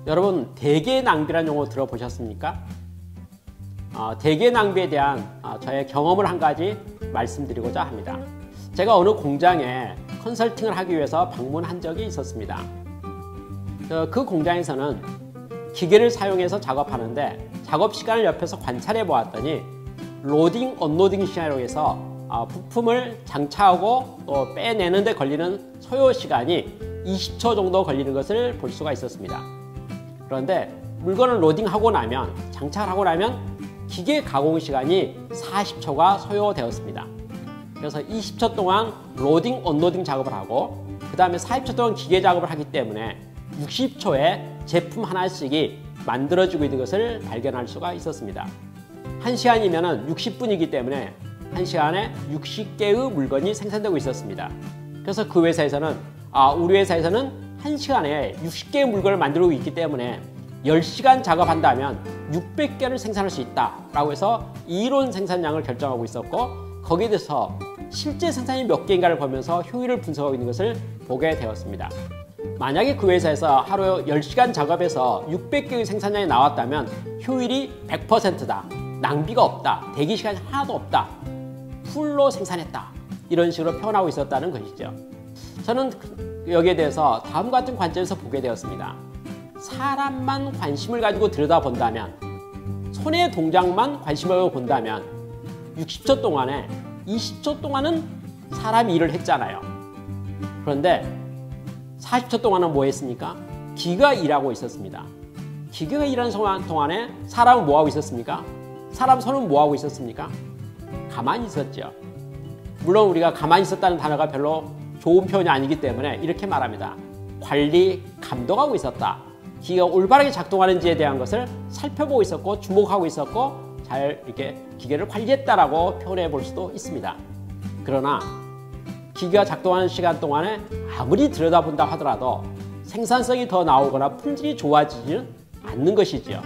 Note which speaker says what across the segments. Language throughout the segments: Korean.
Speaker 1: 여러분, 대개 낭비라는 용어 들어보셨습니까? 대개 낭비에 대한 저의 경험을 한 가지 말씀드리고자 합니다. 제가 어느 공장에 컨설팅을 하기 위해서 방문한 적이 있었습니다. 그 공장에서는 기계를 사용해서 작업하는데 작업 시간을 옆에서 관찰해 보았더니 로딩, 언로딩 시간으로 해서 부품을 장착하고 또 빼내는 데 걸리는 소요 시간이 20초 정도 걸리는 것을 볼 수가 있었습니다. 그런데 물건을 로딩하고 나면, 장착을 하고 나면 기계 가공 시간이 40초가 소요되었습니다. 그래서 20초 동안 로딩, 언로딩 작업을 하고 그 다음에 40초 동안 기계 작업을 하기 때문에 60초에 제품 하나씩이 만들어지고 있는 것을 발견할 수가 있었습니다. 1시간이면 60분이기 때문에 1시간에 60개의 물건이 생산되고 있었습니다. 그래서 그 회사에서는 우리 회사에서는 1시간에 60개의 물건을 만들고 있기 때문에 10시간 작업한다면 600개를 생산할 수 있다라고 해서 이론 생산량을 결정하고 있었고, 거기에 대해서 실제 생산이 몇 개인가를 보면서 효율을 분석하고 있는 것을 보게 되었습니다. 만약에 그 회사에서 하루 10시간 작업해서 600개의 생산량이 나왔다면 효율이 100%다. 낭비가 없다. 대기 시간이 하나도 없다. 풀로 생산했다. 이런 식으로 표현하고 있었다는 것이죠. 저는 여기에 대해서 다음과 같은 관점에서 보게 되었습니다. 사람만 관심을 가지고 들여다본다면, 손의 동작만 관심을 가지고 본다면 60초 동안에 20초 동안은 사람이 일을 했잖아요. 그런데 40초 동안은 뭐 했습니까? 기계가 일하고 있었습니다. 기계가 일하는 동안에 사람은 뭐 하고 있었습니까? 사람 손은 뭐 하고 있었습니까? 가만히 있었죠. 물론 우리가 가만히 있었다는 단어가 별로 좋은 표현이 아니기 때문에 이렇게 말합니다. 관리, 감독하고 있었다. 기계가 올바르게 작동하는지에 대한 것을 살펴보고 있었고 주목하고 있었고 잘 이렇게 기계를 관리했다라고 표현해 볼 수도 있습니다. 그러나 기계가 작동하는 시간 동안에 아무리 들여다본다 하더라도 생산성이 더 나오거나 품질이 좋아지지는 않는 것이지요.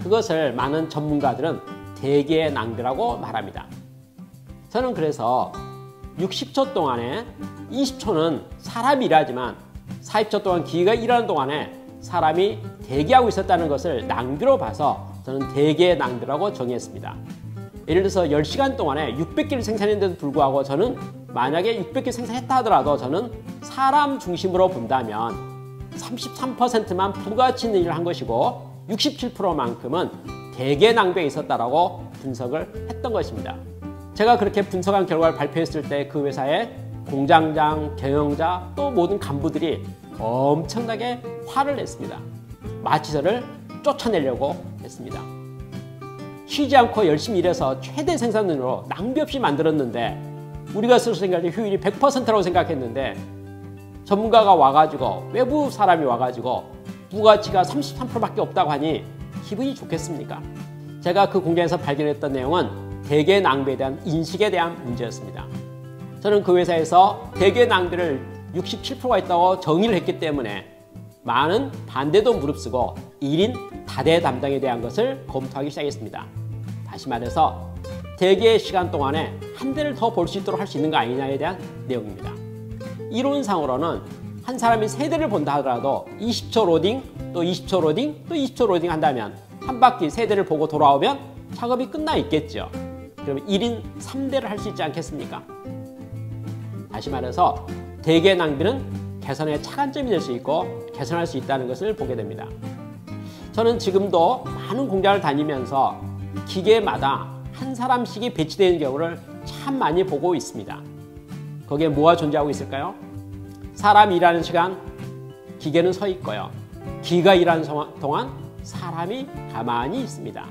Speaker 1: 그것을 많은 전문가들은 대개의 낭비라고 말합니다. 저는 그래서 60초 동안에 20초는 사람이 일하지만 40초 동안 기계가 일하는 동안에 사람이 대기하고 있었다는 것을 낭비로 봐서 저는 대개의 낭비라고 정의했습니다. 예를 들어서 10시간 동안에 600개를 생산했는데도 불구하고 저는 만약에 600개 생산했다 하더라도 저는 사람 중심으로 본다면 33%만 부가가치 있는 일을 한 것이고 67%만큼은 대개 낭비에 있었다라고 분석을 했던 것입니다. 제가 그렇게 분석한 결과를 발표했을 때 그 회사의 공장장, 경영자 또 모든 간부들이 엄청나게 화를 냈습니다. 마치 저를 쫓아내려고 했습니다. 쉬지 않고 열심히 일해서 최대 생산량으로 낭비 없이 만들었는데 우리가 스스로 생각할 때 효율이 100%라고 생각했는데 전문가가 와가지고 외부 사람이 와가지고 부가가치가 33%밖에 없다고 하니 기분이 좋겠습니까? 제가 그 공장에서 발견했던 내용은 대개 낭비에 대한 인식에 대한 문제였습니다. 저는 그 회사에서 대개 낭비를 67%가 있다고 정의를 했기 때문에 많은 반대도 무릅쓰고 1인 다대 담당에 대한 것을 검토하기 시작했습니다. 다시 말해서 대개의 시간 동안에 한 대를 더 볼 수 있도록 할 수 있는 거 아니냐에 대한 내용입니다. 이론상으로는 한 사람이 세 대를 본다 하더라도 20초 로딩, 또 20초 로딩, 또 20초 로딩 한다면 한 바퀴 세 대를 보고 돌아오면 작업이 끝나 있겠죠. 그러면 1인 3대를 할 수 있지 않겠습니까? 다시 말해서 대개 낭비는 개선의 차관점이 될 수 있고 개선할 수 있다는 것을 보게 됩니다. 저는 지금도 많은 공장을 다니면서 기계마다 한 사람씩이 배치되는 경우를 참 많이 보고 있습니다. 거기에 뭐가 존재하고 있을까요? 사람이 일하는 시간 기계는 서 있고요. 기계가 일하는 동안 사람이 가만히 있습니다.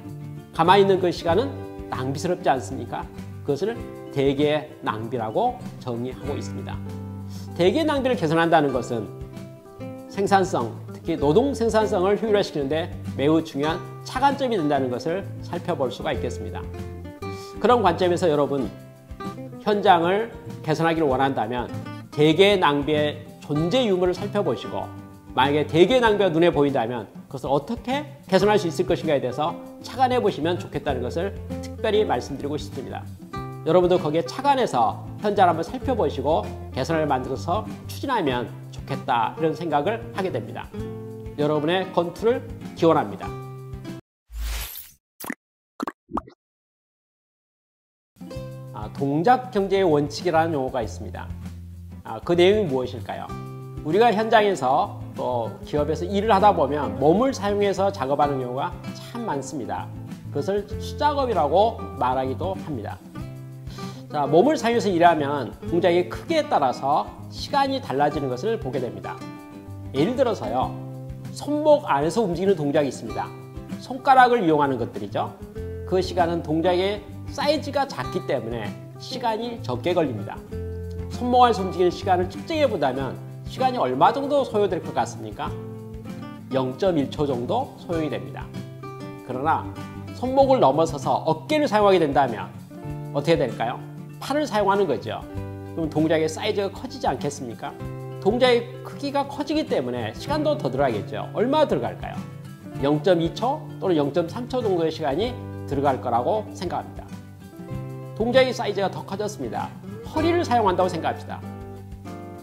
Speaker 1: 가만히 있는 그 시간은 낭비스럽지 않습니까? 그것을 대개 낭비라고 정의하고 있습니다. 대개 낭비를 개선한다는 것은 생산성, 특히 노동 생산성을 효율화시키는데 매우 중요한 차관점이 된다는 것을 살펴볼 수가 있겠습니다. 그런 관점에서 여러분, 현장을 개선하기를 원한다면 대개 낭비의 존재 유무를 살펴보시고 만약에 대개 낭비가 눈에 보인다면 그것을 어떻게 개선할 수 있을 것인가에 대해서 착안해 보시면 좋겠다는 것을 특별히 말씀드리고 싶습니다. 여러분도 거기에 착안해서 현장을 한번 살펴보시고 개선을 만들어서 추진하면 좋겠다 이런 생각을 하게 됩니다. 여러분의 건투를 기원합니다. 동작 경제의 원칙이라는 용어가 있습니다. 그 내용이 무엇일까요? 우리가 현장에서 또 기업에서 일을 하다 보면 몸을 사용해서 작업하는 경우가 참 많습니다. 그것을 수작업이라고 말하기도 합니다. 자, 몸을 사용해서 일하면 동작의 크기에 따라서 시간이 달라지는 것을 보게 됩니다. 예를 들어서요, 손목 안에서 움직이는 동작이 있습니다. 손가락을 이용하는 것들이죠. 그 시간은 동작의 사이즈가 작기 때문에 시간이 적게 걸립니다. 손목 안에서 움직이는 시간을 측정해 보자면 시간이 얼마 정도 소요될 것 같습니까? 0.1초 정도 소요이 됩니다. 그러나 손목을 넘어서서 어깨를 사용하게 된다면 어떻게 될까요? 팔을 사용하는 거죠. 그럼 동작의 사이즈가 커지지 않겠습니까? 동작의 크기가 커지기 때문에 시간도 더 들어가겠죠. 얼마 들어갈까요? 0.2초 또는 0.3초 정도의 시간이 들어갈 거라고 생각합니다. 동작의 사이즈가 더 커졌습니다. 허리를 사용한다고 생각합시다.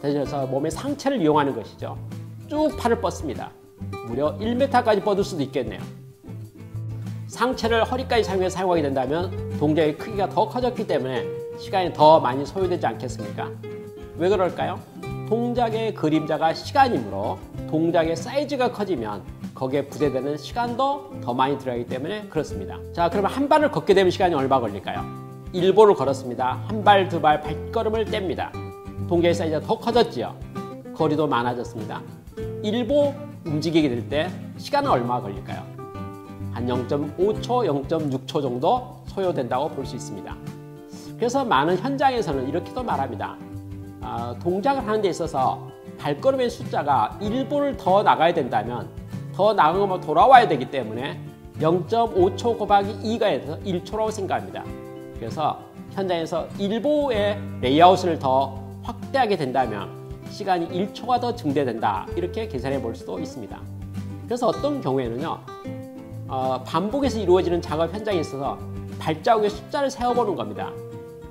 Speaker 1: 대신해서 몸의 상체를 이용하는 것이죠. 쭉 팔을 뻗습니다. 무려 1m까지 뻗을 수도 있겠네요. 상체를 허리까지 사용해서 사용하게 된다면 동작의 크기가 더 커졌기 때문에 시간이 더 많이 소요되지 않겠습니까? 왜 그럴까요? 동작의 그림자가 시간이므로 동작의 사이즈가 커지면 거기에 부재되는 시간도 더 많이 들어가기 때문에 그렇습니다. 자, 그러면 한 발을 걷게 되면 시간이 얼마 걸릴까요? 1보를 걸었습니다. 한 발, 두 발, 발걸음을 뗍니다. 동작의 사이즈가 더 커졌지요. 거리도 많아졌습니다. 1보 움직이게 될 때 시간은 얼마 걸릴까요? 한 0.5초, 0.6초 정도 소요된다고 볼 수 있습니다. 그래서 많은 현장에서는 이렇게도 말합니다. 동작을 하는 데 있어서 발걸음의 숫자가 1보를 더 나가야 된다면 더 나가면 돌아와야 되기 때문에 0.5초 곱하기 2가 돼서 1초라고 생각합니다. 그래서 현장에서 1보의 레이아웃을 더 확대하게 된다면 시간이 1초가 더 증대된다, 이렇게 계산해 볼 수도 있습니다. 그래서 어떤 경우에는요, 반복해서 이루어지는 작업 현장에 있어서 발자국의 숫자를 세어보는 겁니다.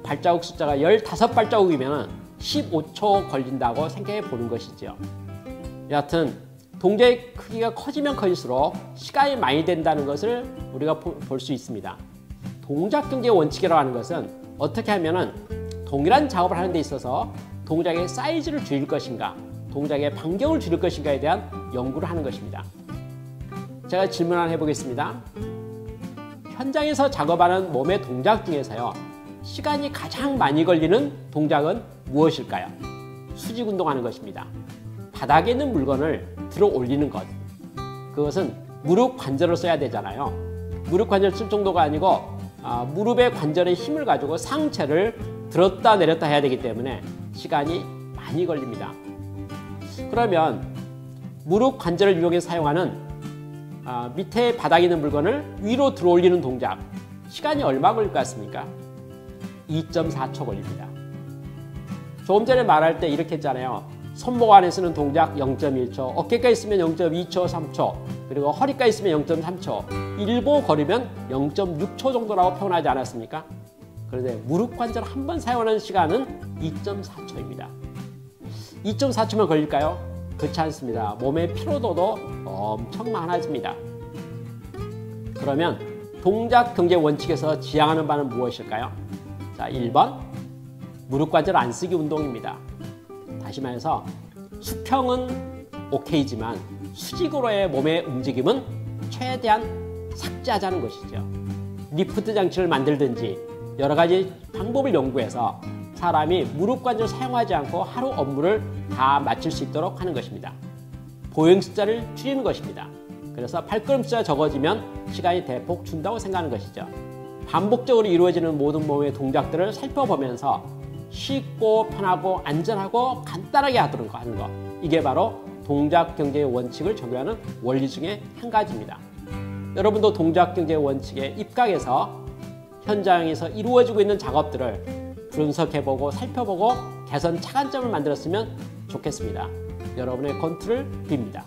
Speaker 1: 발자국 숫자가 15발자국이면 15초 걸린다고 생각해 보는 것이죠. 여하튼 동작의 크기가 커지면 커질수록 시간이 많이 된다는 것을 우리가 볼 수 있습니다. 동작 경제의 원칙이라고 하는 것은 어떻게 하면은 동일한 작업을 하는 데 있어서 동작의 사이즈를 줄일 것인가, 동작의 반경을 줄일 것인가에 대한 연구를 하는 것입니다. 제가 질문 하나 해보겠습니다. 현장에서 작업하는 몸의 동작 중에서요, 시간이 가장 많이 걸리는 동작은 무엇일까요? 수직 운동하는 것입니다. 바닥에 있는 물건을 들어 올리는 것. 그것은 무릎 관절을 써야 되잖아요. 무릎 관절 쓸 정도가 아니고 무릎의 관절의 힘을 가지고 상체를 들었다 내렸다 해야 되기 때문에 시간이 많이 걸립니다. 그러면 무릎 관절을 이용해서 사용하는 밑에 바닥에 있는 물건을 위로 들어 올리는 동작, 시간이 얼마 걸릴 것 같습니까? 2.4초 걸립니다. 조금 전에 말할 때 이렇게 했잖아요. 손목 안에 쓰는 동작 0.1초, 어깨까지 쓰면 0.2초, 3초, 그리고 허리까지 쓰면 0.3초, 1보 걸으면 0.6초 정도라고 표현하지 않았습니까? 그런데 무릎 관절 한 번 사용하는 시간은 2.4초입니다. 2.4초면 걸릴까요? 그렇지 않습니다. 몸의 피로도도 엄청 많아집니다. 그러면 동작 경제 원칙에서 지향하는 바는 무엇일까요? 자, 1번 무릎 관절 안 쓰기 운동입니다. 다시 말해서 수평은 오케이지만 수직으로의 몸의 움직임은 최대한 삭제하자는 것이죠. 리프트 장치를 만들든지 여러 가지 방법을 연구해서 사람이 무릎 관절을 사용하지 않고 하루 업무를 다 마칠 수 있도록 하는 것입니다. 보행 숫자를 줄이는 것입니다. 그래서 발걸음 숫자가 적어지면 시간이 대폭 준다고 생각하는 것이죠. 반복적으로 이루어지는 모든 몸의 동작들을 살펴보면서 쉽고 편하고 안전하고 간단하게 하도록 하는 것, 이게 바로 동작 경제의 원칙을 적용하는 원리 중에 한 가지입니다. 여러분도 동작 경제의 원칙에 입각해서 현장에서 이루어지고 있는 작업들을 분석해보고 살펴보고 개선 차관점을 만들었으면 좋겠습니다. 여러분의 건투를 빕니다.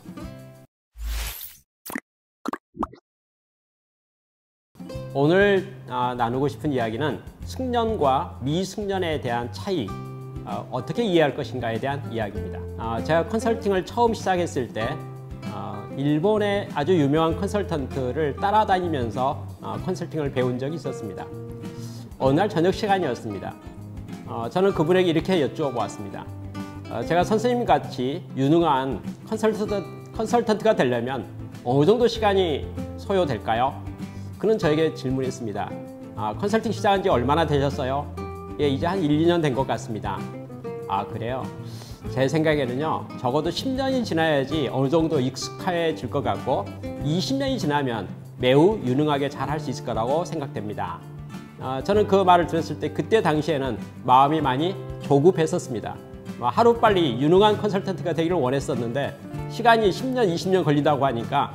Speaker 1: 오늘 나누고 싶은 이야기는 승련과 미승련에 대한 차이, 어떻게 이해할 것인가에 대한 이야기입니다. 제가 컨설팅을 처음 시작했을 때 일본의 아주 유명한 컨설턴트를 따라다니면서 컨설팅을 배운 적이 있었습니다. 어느 날 저녁 시간이었습니다. 저는 그분에게 이렇게 여쭈어보았습니다. 제가 선생님 같이 유능한 컨설턴트가 되려면 어느 정도 시간이 소요될까요? 그는 저에게 질문했습니다. 컨설팅 시작한 지 얼마나 되셨어요? 예, 이제 한 1, 2년 된 것 같습니다. 그래요? 제 생각에는요, 적어도 10년이 지나야지 어느 정도 익숙해질 것 같고 20년이 지나면 매우 유능하게 잘 할 수 있을 거라고 생각됩니다. 저는 그 말을 들었을 때 그때 당시에는 마음이 많이 조급했었습니다. 하루빨리 유능한 컨설턴트가 되기를 원했었는데 시간이 10년, 20년 걸린다고 하니까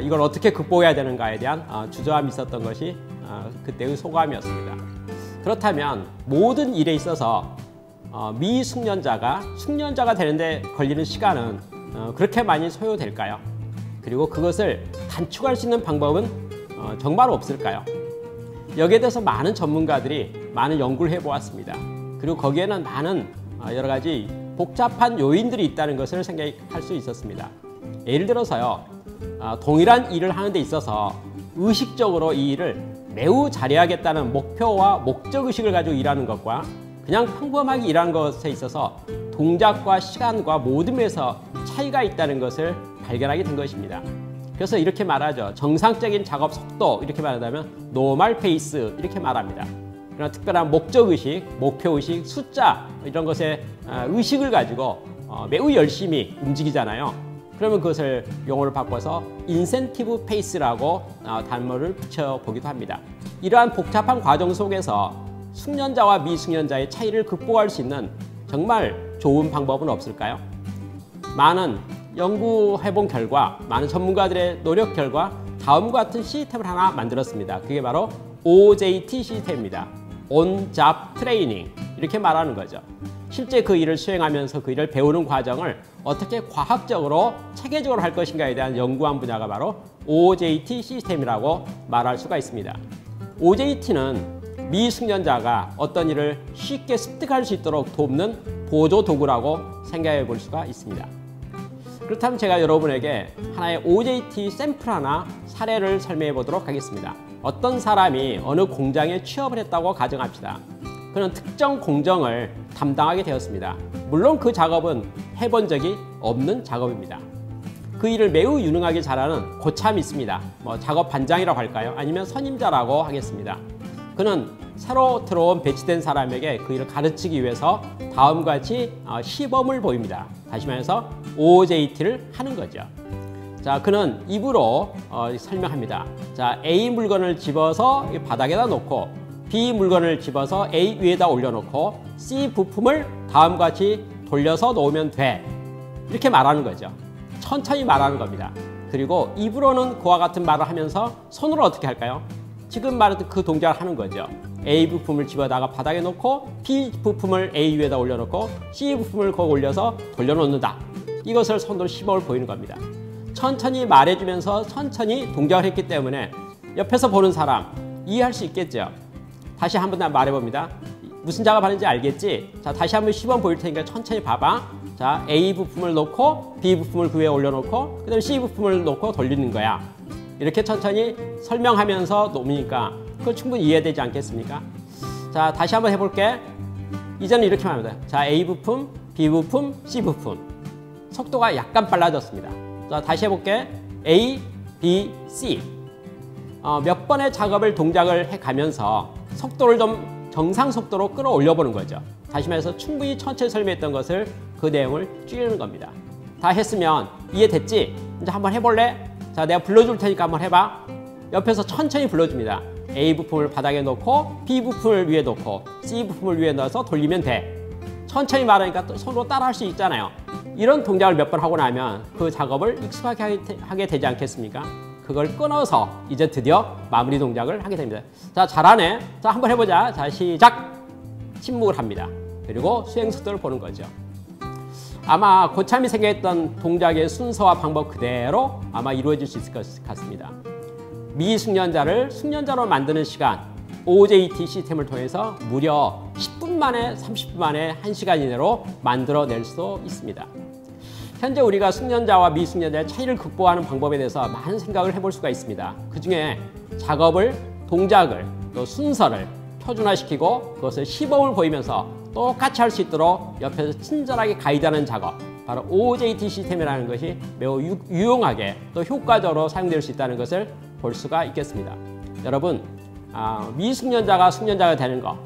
Speaker 1: 이걸 어떻게 극복해야 되는가에 대한 주저함이 있었던 것이 그때의 소감이었습니다. 그렇다면 모든 일에 있어서 미숙련자가 숙련자가 되는데 걸리는 시간은 그렇게 많이 소요될까요? 그리고 그것을 단축할 수 있는 방법은 정말 없을까요? 여기에 대해서 많은 전문가들이 많은 연구를 해보았습니다. 그리고 거기에는 많은 여러 가지 복잡한 요인들이 있다는 것을 생각할 수 있었습니다. 예를 들어서요, 동일한 일을 하는 데 있어서 의식적으로 이 일을 매우 잘해야겠다는 목표와 목적의식을 가지고 일하는 것과 그냥 평범하게 일하는 것에 있어서 동작과 시간과 모든 면에서 차이가 있다는 것을 발견하게 된 것입니다. 그래서 이렇게 말하죠. 정상적인 작업 속도 이렇게 말하자면 노멀 페이스 이렇게 말합니다. 그러나 특별한 목적의식, 목표의식, 숫자 이런 것에 의식을 가지고 매우 열심히 움직이잖아요. 그러면 그것을 용어를 바꿔서 인센티브 페이스라고 단어를 붙여보기도 합니다. 이러한 복잡한 과정 속에서 숙련자와 미숙련자의 차이를 극복할 수 있는 정말 좋은 방법은 없을까요? 많은 연구해본 결과, 많은 전문가들의 노력 결과 다음과 같은 시스템을 하나 만들었습니다. 그게 바로 OJT 시스템입니다. On Job Training 이렇게 말하는 거죠. 실제 그 일을 수행하면서 그 일을 배우는 과정을 어떻게 과학적으로 체계적으로 할 것인가에 대한 연구한 분야가 바로 OJT 시스템이라고 말할 수가 있습니다. OJT는 미숙련자가 어떤 일을 쉽게 습득할 수 있도록 돕는 보조 도구라고 생각해 볼 수가 있습니다. 그렇다면 제가 여러분에게 하나의 OJT 샘플 하나 사례를 설명해 보도록 하겠습니다. 어떤 사람이 어느 공장에 취업을 했다고 가정합시다. 그는 특정 공정을 담당하게 되었습니다. 물론 그 작업은 해본 적이 없는 작업입니다. 그 일을 매우 유능하게 잘하는 고참이 있습니다. 작업 반장이라고 할까요? 아니면 선임자라고 하겠습니다. 그는 새로 들어온 배치된 사람에게 그 일을 가르치기 위해서 다음과 같이 시범을 보입니다. 다시 말해서 OJT를 하는 거죠. 자, 그는 입으로 설명합니다. 자, A 물건을 집어서 바닥에다 놓고 B 물건을 집어서 A 위에다 올려놓고 C 부품을 다음과 같이 돌려서 놓으면 돼. 이렇게 말하는 거죠. 천천히 말하는 겁니다. 그리고 입으로는 그와 같은 말을 하면서 손으로 어떻게 할까요? 지금 말했던 그 동작을 하는 거죠. A 부품을 집어다가 바닥에 놓고 B 부품을 A 위에다 올려놓고 C 부품을 거기 올려서 돌려놓는다. 이것을 손으로 시범을 보이는 겁니다. 천천히 말해주면서 천천히 동작을 했기 때문에 옆에서 보는 사람 이해할 수 있겠죠. 다시 한번 말해봅니다. 무슨 작업하는지 알겠지? 자, 다시 한번 시범 보일 테니까 천천히 봐봐. 자, A 부품을 놓고 B 부품을 그 위에 올려놓고 그 다음에 C 부품을 놓고 돌리는 거야. 이렇게 천천히 설명하면서 놓으니까 그거 충분히 이해되지 않겠습니까? 자, 다시 한번 해볼게. 이제는 이렇게 말합니다. 자, A 부품, B 부품, C 부품. 속도가 약간 빨라졌습니다. 자, 다시 해볼게. A, B, C. 몇 번의 작업을 동작을 해가면서 속도를 좀 정상 속도로 끌어올려 보는 거죠. 다시 말해서 충분히 천천히 설명했던 것을 그 내용을 줄이는 겁니다. 다 했으면 이해됐지? 이제 한번 해볼래? 자, 내가 불러줄 테니까 한번 해봐. 옆에서 천천히 불러줍니다. A 부품을 바닥에 놓고 B 부품을 위에 놓고 C 부품을 위에 넣어서 돌리면 돼. 천천히 말하니까 또 손으로 따라 할 수 있잖아요. 이런 동작을 몇 번 하고 나면 그 작업을 익숙하게 하게 되지 않겠습니까? 그걸 끊어서 이제 드디어 마무리 동작을 하게 됩니다. 자, 잘하네. 자, 한번 해보자. 자, 시작! 침묵을 합니다. 그리고 수행 속도를 보는 거죠. 아마 고참이 생각했던 동작의 순서와 방법 그대로 아마 이루어질 수 있을 것 같습니다. 미숙련자를 숙련자로 만드는 시간, OJT 시스템을 통해서 무려 10분 만에, 30분 만에 1시간 이내로 만들어낼 수 있습니다. 현재 우리가 숙련자와 미숙련자의 차이를 극복하는 방법에 대해서 많은 생각을 해볼 수가 있습니다. 그 중에 작업을, 동작을, 또 순서를 표준화시키고 그것을 시범을 보이면서 똑같이 할 수 있도록 옆에서 친절하게 가이드하는 작업, 바로 OJT 시스템이라는 것이 매우 유용하게 또 효과적으로 사용될 수 있다는 것을 볼 수가 있겠습니다. 여러분, 미숙련자가 숙련자가 되는 것,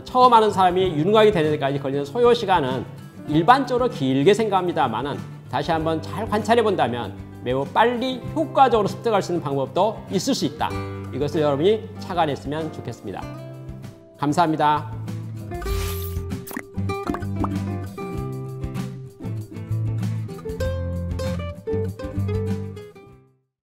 Speaker 1: 처음 하는 사람이 유능하게 되는 데까지 걸리는 소요 시간은 일반적으로 길게 생각합니다만은 다시 한번 잘 관찰해 본다면 매우 빨리 효과적으로 습득할 수 있는 방법도 있을 수 있다. 이것을 여러분이 착안했으면 좋겠습니다. 감사합니다.